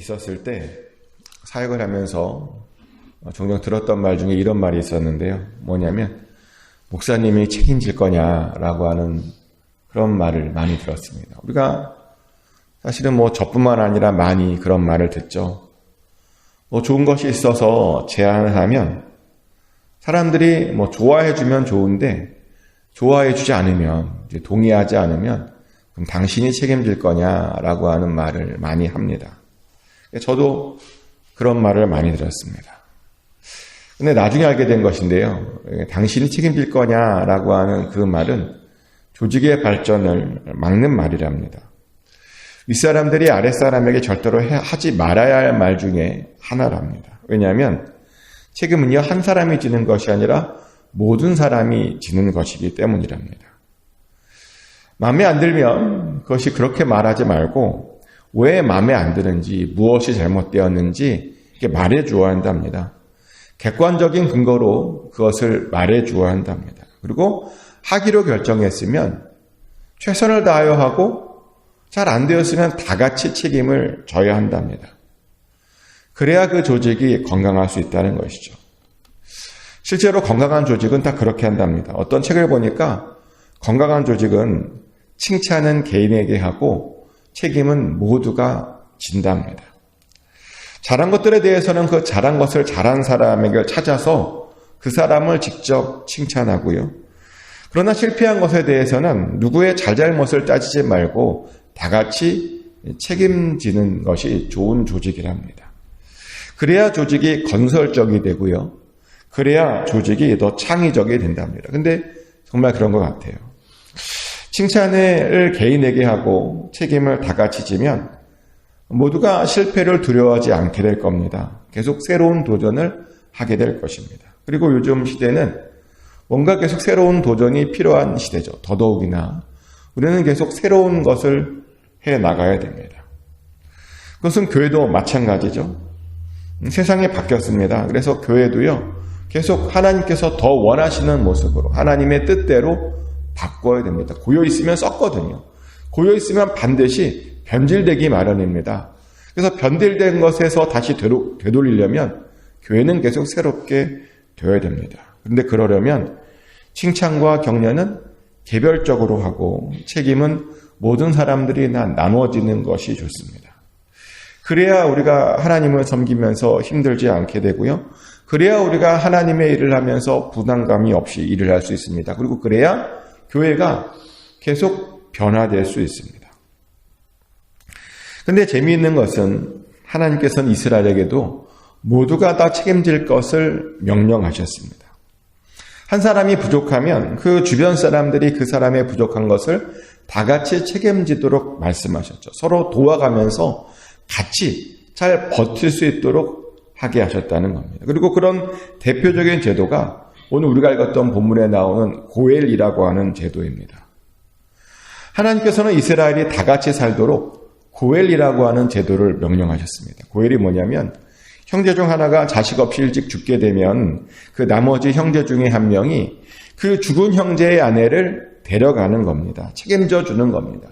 있었을 때 사역을 하면서 종종 들었던 말 중에 이런 말이 있었는데요. 뭐냐면 목사님이 책임질 거냐라고 하는 그런 말을 많이 들었습니다. 우리가 사실은 저뿐만 아니라 많이 그런 말을 듣죠. 좋은 것이 있어서 제안을 하면 사람들이 좋아해주면 좋은데 좋아해주지 않으면, 동의하지 않으면 그럼 당신이 책임질 거냐라고 하는 말을 많이 합니다. 저도 그런 말을 많이 들었습니다. 근데 나중에 알게 된 것인데요. 당신이 책임질 거냐라고 하는 그 말은 조직의 발전을 막는 말이랍니다. 윗사람들이 아랫사람에게 절대로 하지 말아야 할 말 중에 하나랍니다. 왜냐하면 책임은요, 한 사람이 지는 것이 아니라 모든 사람이 지는 것이기 때문이랍니다. 마음에 안 들면 그것이 그렇게 말하지 말고 왜 마음에 안 드는지, 무엇이 잘못되었는지 이렇게 말해 주어야 한답니다. 객관적인 근거로 그것을 말해 주어야 한답니다. 그리고 하기로 결정했으면 최선을 다하여 하고 잘 안 되었으면 다 같이 책임을 져야 한답니다. 그래야 그 조직이 건강할 수 있다는 것이죠. 실제로 건강한 조직은 다 그렇게 한답니다. 어떤 책을 보니까 건강한 조직은 칭찬은 개인에게 하고 책임은 모두가 진답니다. 잘한 것들에 대해서는 그 잘한 것을 잘한 사람에게 찾아서 그 사람을 직접 칭찬하고요. 그러나 실패한 것에 대해서는 누구의 잘잘못을 따지지 말고 다 같이 책임지는 것이 좋은 조직이랍니다. 그래야 조직이 건설적이 되고요. 그래야 조직이 더 창의적이 된답니다. 근데 정말 그런 것 같아요. 칭찬을 개인에게 하고 책임을 다 같이 지면 모두가 실패를 두려워하지 않게 될 겁니다. 계속 새로운 도전을 하게 될 것입니다. 그리고 요즘 시대는 뭔가 계속 새로운 도전이 필요한 시대죠. 더더욱이나 우리는 계속 새로운 것을 해 나가야 됩니다. 그것은 교회도 마찬가지죠. 세상이 바뀌었습니다. 그래서 교회도요, 계속 하나님께서 더 원하시는 모습으로 하나님의 뜻대로 바꿔야 됩니다. 고여 있으면 썩거든요. 고여 있으면 반드시 변질되기 마련입니다. 그래서 변질된 것에서 다시 되돌리려면 교회는 계속 새롭게 되어야 됩니다. 그런데 그러려면 칭찬과 격려는 개별적으로 하고 책임은 모든 사람들이 나누어지는 것이 좋습니다. 그래야 우리가 하나님을 섬기면서 힘들지 않게 되고요. 그래야 우리가 하나님의 일을 하면서 부담감이 없이 일을 할 수 있습니다. 그리고 그래야 교회가 계속 변화될 수 있습니다. 그런데 재미있는 것은 하나님께서는 이스라엘에게도 모두가 다 책임질 것을 명령하셨습니다. 한 사람이 부족하면 그 주변 사람들이 그 사람의 부족한 것을 다 같이 책임지도록 말씀하셨죠. 서로 도와가면서 같이 잘 버틸 수 있도록 하게 하셨다는 겁니다. 그리고 그런 대표적인 제도가 오늘 우리가 읽었던 본문에 나오는 고엘이라고 하는 제도입니다. 하나님께서는 이스라엘이 다 같이 살도록 고엘이라고 하는 제도를 명령하셨습니다. 고엘이 뭐냐면 형제 중 하나가 자식 없이 일찍 죽게 되면 그 나머지 형제 중에 한 명이 그 죽은 형제의 아내를 데려가는 겁니다. 책임져 주는 겁니다.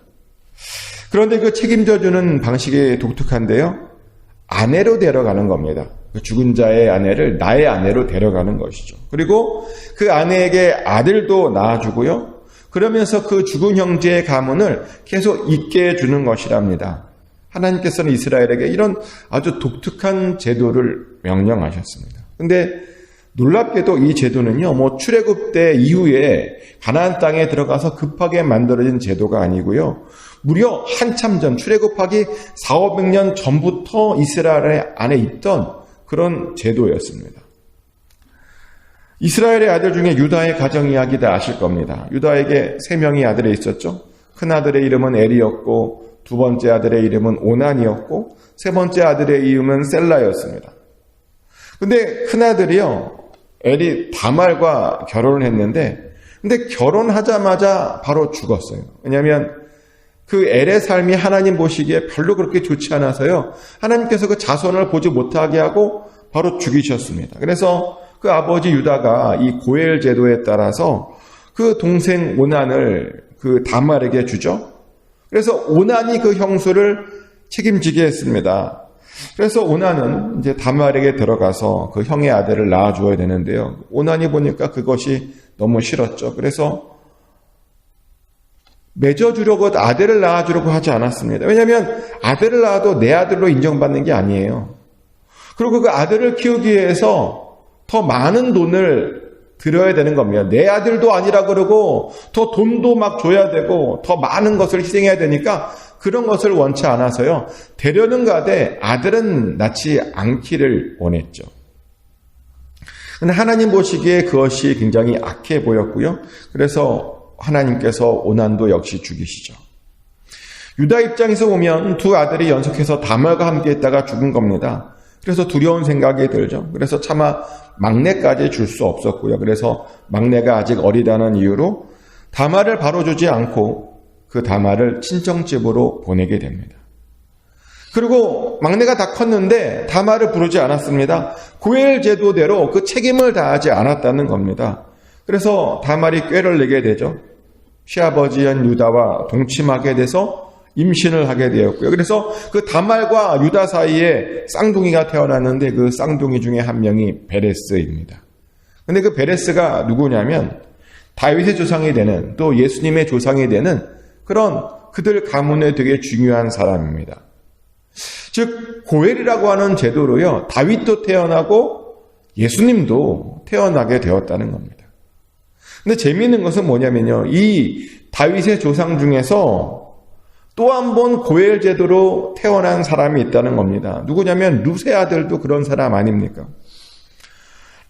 그런데 그 책임져 주는 방식이 독특한데요. 아내로 데려가는 겁니다. 그 죽은 자의 아내를 나의 아내로 데려가는 것이죠. 그리고 그 아내에게 아들도 낳아주고요. 그러면서 그 죽은 형제의 가문을 계속 있게 해주는 것이랍니다. 하나님께서는 이스라엘에게 이런 아주 독특한 제도를 명령하셨습니다. 근데 놀랍게도 이 제도는요, 출애굽 때 이후에 가나안 땅에 들어가서 급하게 만들어진 제도가 아니고요. 무려 한참 전, 출애굽하기 400~500년 전부터 이스라엘 안에 있던 그런 제도였습니다. 이스라엘의 아들 중에 유다의 가정 이야기 다 아실 겁니다. 유다에게 3명의 아들이 있었죠. 큰 아들의 이름은 엘이었고, 두 번째 아들의 이름은 오난이었고, 세 번째 아들의 이름은 셀라였습니다. 근데 큰 아들이요, 엘이 다말과 결혼을 했는데, 근데 결혼하자마자 바로 죽었어요. 왜냐하면 그 엘의 삶이 하나님 보시기에 별로 그렇게 좋지 않아서요, 하나님께서 그 자손을 보지 못하게 하고 바로 죽이셨습니다. 그래서 그 아버지 유다가 이 고엘 제도에 따라서 그 동생 오난을 그 다말에게 주죠. 그래서 오난이 그 형수를 책임지게 했습니다. 그래서 오난은 이제 다말에게 들어가서 그 형의 아들을 낳아주어야 되는데요. 오난이 보니까 그것이 너무 싫었죠. 그래서 맺어주려고 아들을 낳아주려고 하지 않았습니다. 왜냐하면 아들을 낳아도 내 아들로 인정받는 게 아니에요. 그리고 그 아들을 키우기 위해서 더 많은 돈을 들여야 되는 겁니다. 내 아들도 아니라 그러고 더 돈도 막 줘야 되고 더 많은 것을 희생해야 되니까 그런 것을 원치 않아서요. 되려는 가되 아들은 낳지 않기를 원했죠. 근데 하나님 보시기에 그것이 굉장히 악해 보였고요. 그래서 하나님께서 오난도 역시 죽이시죠. 유다 입장에서 보면 두 아들이 연속해서 다말과 함께 있다가 죽은 겁니다. 그래서 두려운 생각이 들죠. 그래서 차마 막내까지 줄 수 없었고요. 그래서 막내가 아직 어리다는 이유로 다말을 바로 주지 않고 그 다말을 친정집으로 보내게 됩니다. 그리고 막내가 다 컸는데 다말을 부르지 않았습니다. 고엘 제도대로 그 책임을 다하지 않았다는 겁니다. 그래서 다말이 꾀를 내게 되죠. 시아버지인 유다와 동침하게 돼서 임신을 하게 되었고요. 그래서 그 다말과 유다 사이에 쌍둥이가 태어났는데 그 쌍둥이 중에 한 명이 베레스입니다. 근데 그 베레스가 누구냐면 다윗의 조상이 되는 또 예수님의 조상이 되는 그런 그들 가문에 되게 중요한 사람입니다. 즉 고엘이라고 하는 제도로요. 다윗도 태어나고 예수님도 태어나게 되었다는 겁니다. 근데 재미있는 것은 뭐냐면요. 이 다윗의 조상 중에서 또 한 번 고엘 제도로 태어난 사람이 있다는 겁니다. 누구냐면 룻의 아들도 그런 사람 아닙니까?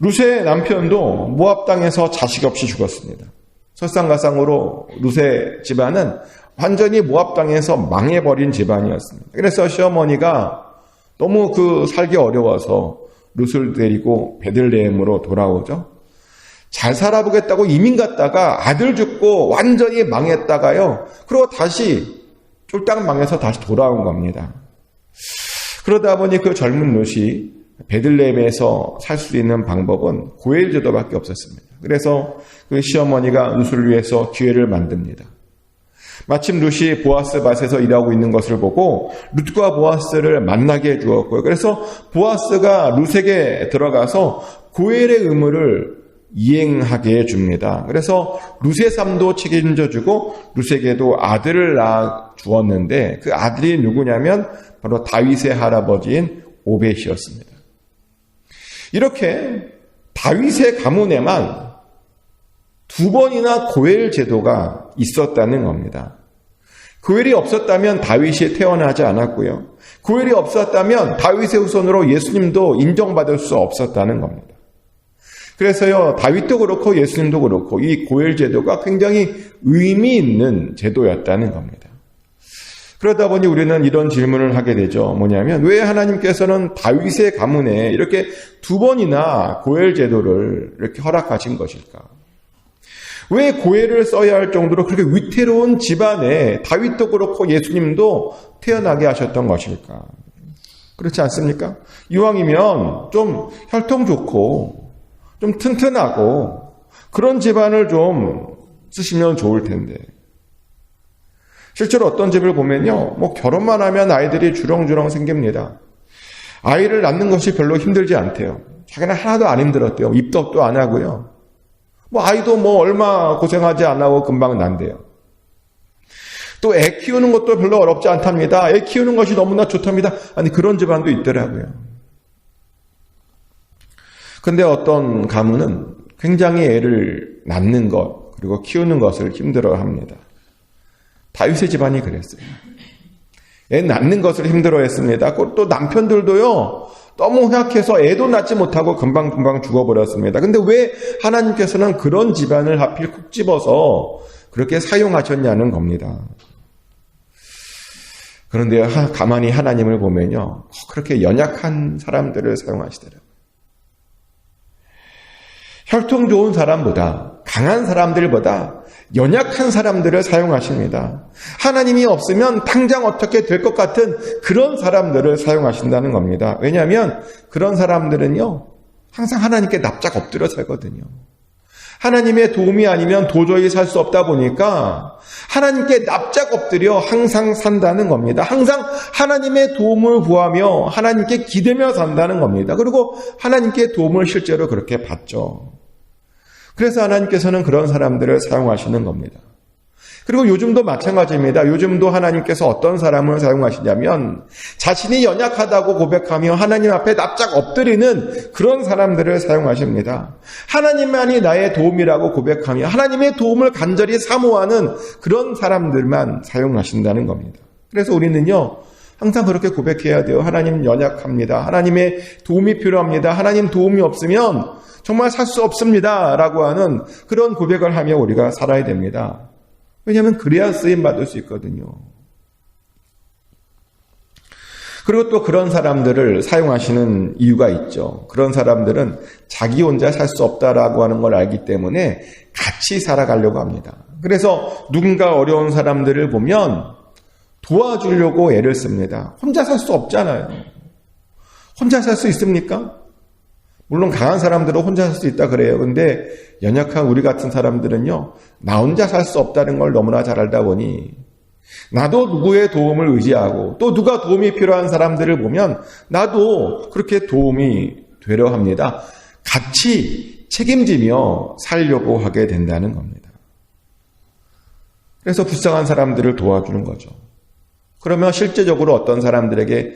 룻의 남편도 모압 땅에서 자식 없이 죽었습니다. 설상가상으로 룻의 집안은 완전히 모압 땅에서 망해버린 집안이었습니다. 그래서 시어머니가 너무 살기 어려워서 룻을 데리고 베들레헴으로 돌아오죠. 잘 살아보겠다고 이민 갔다가 아들 죽고 완전히 망했다가요. 그리고 다시 쫄딱 망해서 다시 돌아온 겁니다. 그러다 보니 그 젊은 룻이 베들레헴에서 살 수 있는 방법은 고엘 제도밖에 없었습니다. 그래서 그 시어머니가 룻을 위해서 기회를 만듭니다. 마침 룻이 보아스 밭에서 일하고 있는 것을 보고 룻과 보아스를 만나게 해주었고요. 그래서 보아스가 룻에게 들어가서 고엘의 의무를 이행하게 해줍니다. 그래서 룻의 삶도 책임져 주고 룻에게도 아들을 낳아 주었는데 그 아들이 누구냐면 바로 다윗의 할아버지인 오벳이었습니다. 이렇게 다윗의 가문에만 2번이나 고엘 제도가 있었다는 겁니다. 고엘이 없었다면 다윗이 태어나지 않았고요. 고엘이 없었다면 다윗의 후손으로 예수님도 인정받을 수 없었다는 겁니다. 그래서요, 다윗도 그렇고 예수님도 그렇고 이 고엘 제도가 굉장히 의미 있는 제도였다는 겁니다. 그러다 보니 우리는 이런 질문을 하게 되죠. 뭐냐면 왜 하나님께서는 다윗의 가문에 이렇게 2번이나 고엘 제도를 이렇게 허락하신 것일까? 왜 고엘을 써야 할 정도로 그렇게 위태로운 집안에 다윗도 그렇고 예수님도 태어나게 하셨던 것일까? 그렇지 않습니까? 이왕이면 좀 혈통 좋고 좀 튼튼하고 그런 집안을 좀 쓰시면 좋을 텐데. 실제로 어떤 집을 보면요. 결혼만 하면 아이들이 주렁주렁 생깁니다. 아이를 낳는 것이 별로 힘들지 않대요. 자기는 하나도 안 힘들었대요. 입덧도 안 하고요. 아이도 얼마 고생하지 안 하고 금방 난대요. 또 애 키우는 것도 별로 어렵지 않답니다. 애 키우는 것이 너무나 좋답니다. 아니 그런 집안도 있더라고요. 근데 어떤 가문은 굉장히 애를 낳는 것 그리고 키우는 것을 힘들어합니다. 다윗의 집안이 그랬어요. 애 낳는 것을 힘들어했습니다. 또 남편들도요. 너무 허약해서 애도 낳지 못하고 금방금방 죽어버렸습니다. 근데 왜 하나님께서는 그런 집안을 하필 콕 집어서 그렇게 사용하셨냐는 겁니다. 그런데 가만히 하나님을 보면요. 그렇게 연약한 사람들을 사용하시더라고요. 혈통 좋은 사람보다 강한 사람들보다 연약한 사람들을 사용하십니다. 하나님이 없으면 당장 어떻게 될 것 같은 그런 사람들을 사용하신다는 겁니다. 왜냐하면 그런 사람들은요 항상 하나님께 납작 엎드려 살거든요. 하나님의 도움이 아니면 도저히 살 수 없다 보니까 하나님께 납작 엎드려 항상 산다는 겁니다. 항상 하나님의 도움을 구하며 하나님께 기대며 산다는 겁니다. 그리고 하나님께 도움을 실제로 그렇게 받죠. 그래서 하나님께서는 그런 사람들을 사용하시는 겁니다. 그리고 요즘도 마찬가지입니다. 요즘도 하나님께서 어떤 사람을 사용하시냐면 자신이 연약하다고 고백하며 하나님 앞에 납작 엎드리는 그런 사람들을 사용하십니다. 하나님만이 나의 도움이라고 고백하며 하나님의 도움을 간절히 사모하는 그런 사람들만 사용하신다는 겁니다. 그래서 우리는요, 항상 그렇게 고백해야 돼요. 하나님 연약합니다. 하나님의 도움이 필요합니다. 하나님 도움이 없으면 정말 살 수 없습니다. 라고 하는 그런 고백을 하며 우리가 살아야 됩니다. 왜냐하면 그래야 쓰임 받을 수 있거든요. 그리고 또 그런 사람들을 사용하시는 이유가 있죠. 그런 사람들은 자기 혼자 살 수 없다라고 하는 걸 알기 때문에 같이 살아가려고 합니다. 그래서 누군가 어려운 사람들을 보면 도와주려고 애를 씁니다. 혼자 살 수 없잖아요. 혼자 살 수 있습니까? 물론 강한 사람들은 혼자 살 수 있다 그래요. 근데 연약한 우리 같은 사람들은요, 나 혼자 살 수 없다는 걸 너무나 잘 알다 보니 나도 누구의 도움을 의지하고 또 누가 도움이 필요한 사람들을 보면 나도 그렇게 도움이 되려 합니다. 같이 책임지며 살려고 하게 된다는 겁니다. 그래서 불쌍한 사람들을 도와주는 거죠. 그러면 실제적으로 어떤 사람들에게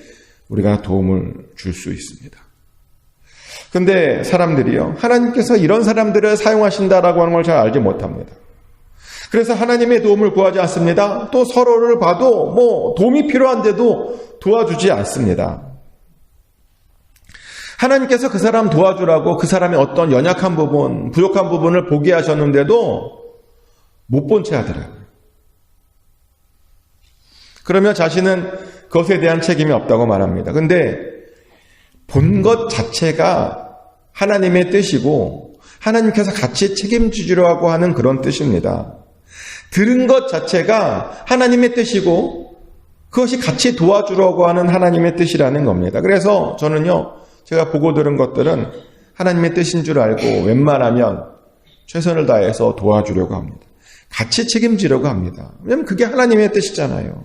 우리가 도움을 줄 수 있습니다. 근데 사람들이요, 하나님께서 이런 사람들을 사용하신다라고 하는 걸 잘 알지 못합니다. 그래서 하나님의 도움을 구하지 않습니다. 또 서로를 봐도 도움이 필요한데도 도와주지 않습니다. 하나님께서 그 사람 도와주라고 그 사람의 어떤 연약한 부분, 부족한 부분을 보게 하셨는데도 못 본 채 하더라고요. 그러면 자신은 그것에 대한 책임이 없다고 말합니다. 근데 본 것 자체가 하나님의 뜻이고 하나님께서 같이 책임지려고 하는 그런 뜻입니다. 들은 것 자체가 하나님의 뜻이고 그것이 같이 도와주려고 하는 하나님의 뜻이라는 겁니다. 그래서 저는요, 제가 보고 들은 것들은 하나님의 뜻인 줄 알고 웬만하면 최선을 다해서 도와주려고 합니다. 같이 책임지려고 합니다. 왜냐하면 그게 하나님의 뜻이잖아요.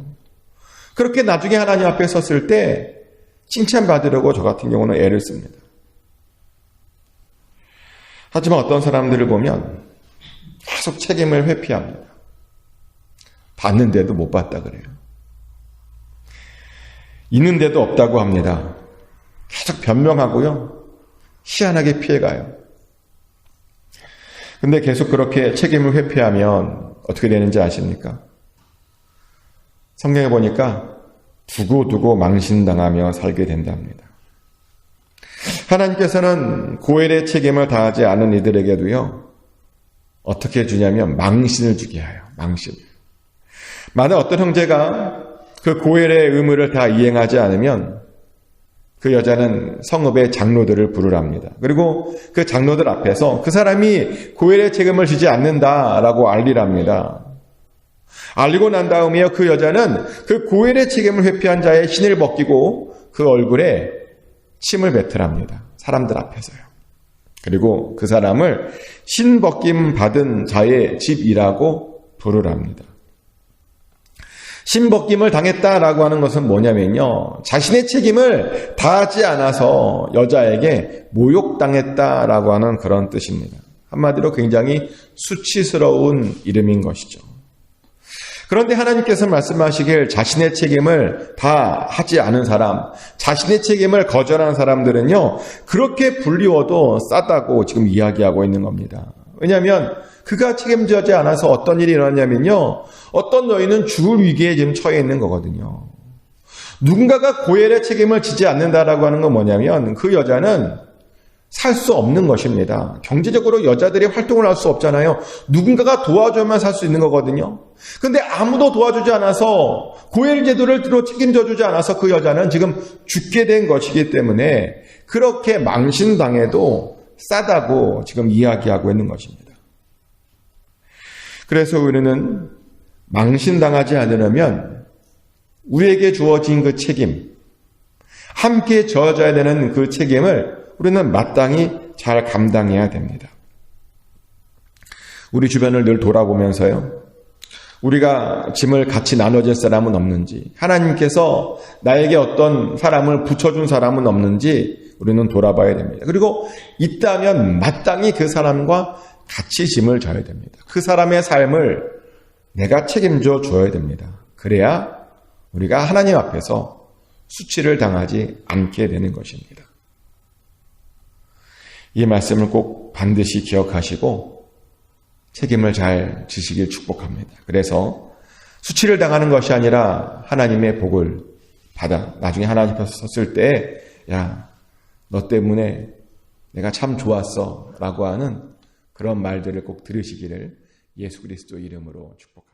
그렇게 나중에 하나님 앞에 섰을 때 칭찬받으려고 저 같은 경우는 애를 씁니다. 하지만 어떤 사람들을 보면 계속 책임을 회피합니다. 받는데도 못 받다 그래요. 있는데도 없다고 합니다. 계속 변명하고요, 희한하게 피해가요. 근데 계속 그렇게 책임을 회피하면 어떻게 되는지 아십니까? 성경에 보니까 두고두고 망신당하며 살게 된답니다. 하나님께서는 고엘의 책임을 다하지 않은 이들에게도요, 어떻게 주냐면 망신을 주게 해요. 망신. 만약 어떤 형제가 그 고엘의 의무를 다 이행하지 않으면 그 여자는 성읍의 장로들을 부르랍니다. 그리고 그 장로들 앞에서 그 사람이 고엘의 책임을 지지 않는다라고 알리랍니다. 알리고 난 다음에 그 여자는 그 고엘의 책임을 회피한 자의 신을 벗기고 그 얼굴에 침을 뱉으랍니다. 사람들 앞에서요. 그리고 그 사람을 신 벗김 받은 자의 집이라고 부르랍니다. 신 벗김을 당했다라고 하는 것은 뭐냐면요, 자신의 책임을 다하지 않아서 여자에게 모욕당했다라고 하는 그런 뜻입니다. 한마디로 굉장히 수치스러운 이름인 것이죠. 그런데 하나님께서 말씀하시길 자신의 책임을 다 하지 않은 사람, 자신의 책임을 거절하는 사람들은요, 그렇게 불리워도 싸다고 지금 이야기하고 있는 겁니다. 왜냐하면 그가 책임지지 않아서 어떤 일이 일어났냐면요, 어떤 여인은 죽을 위기에 지금 처해 있는 거거든요. 누군가가 고엘의 책임을 지지 않는다라고 하는 건 뭐냐면 그 여자는 살 수 없는 것입니다. 경제적으로 여자들이 활동을 할 수 없잖아요. 누군가가 도와줘야만 살 수 있는 거거든요. 근데 아무도 도와주지 않아서 고엘 제도를 들어 책임져 주지 않아서 그 여자는 지금 죽게 된 것이기 때문에 그렇게 망신당해도 싸다고 지금 이야기하고 있는 것입니다. 그래서 우리는 망신당하지 않으려면 우리에게 주어진 그 책임, 함께 져져야 되는 그 책임을 우리는 마땅히 잘 감당해야 됩니다. 우리 주변을 늘 돌아보면서요. 우리가 짐을 같이 나눠줄 사람은 없는지, 하나님께서 나에게 어떤 사람을 붙여준 사람은 없는지 우리는 돌아봐야 됩니다. 그리고 있다면 마땅히 그 사람과 같이 짐을 져야 됩니다. 그 사람의 삶을 내가 책임져 줘야 됩니다. 그래야 우리가 하나님 앞에서 수치를 당하지 않게 되는 것입니다. 이 말씀을 꼭 반드시 기억하시고 책임을 잘 지시길 축복합니다. 그래서 수치를 당하는 것이 아니라 하나님의 복을 받아 나중에 하나님 앞에서 섰을 때 야, 너 때문에 내가 참 좋았어 라고 하는 그런 말들을 꼭 들으시기를 예수 그리스도 이름으로 축복합니다.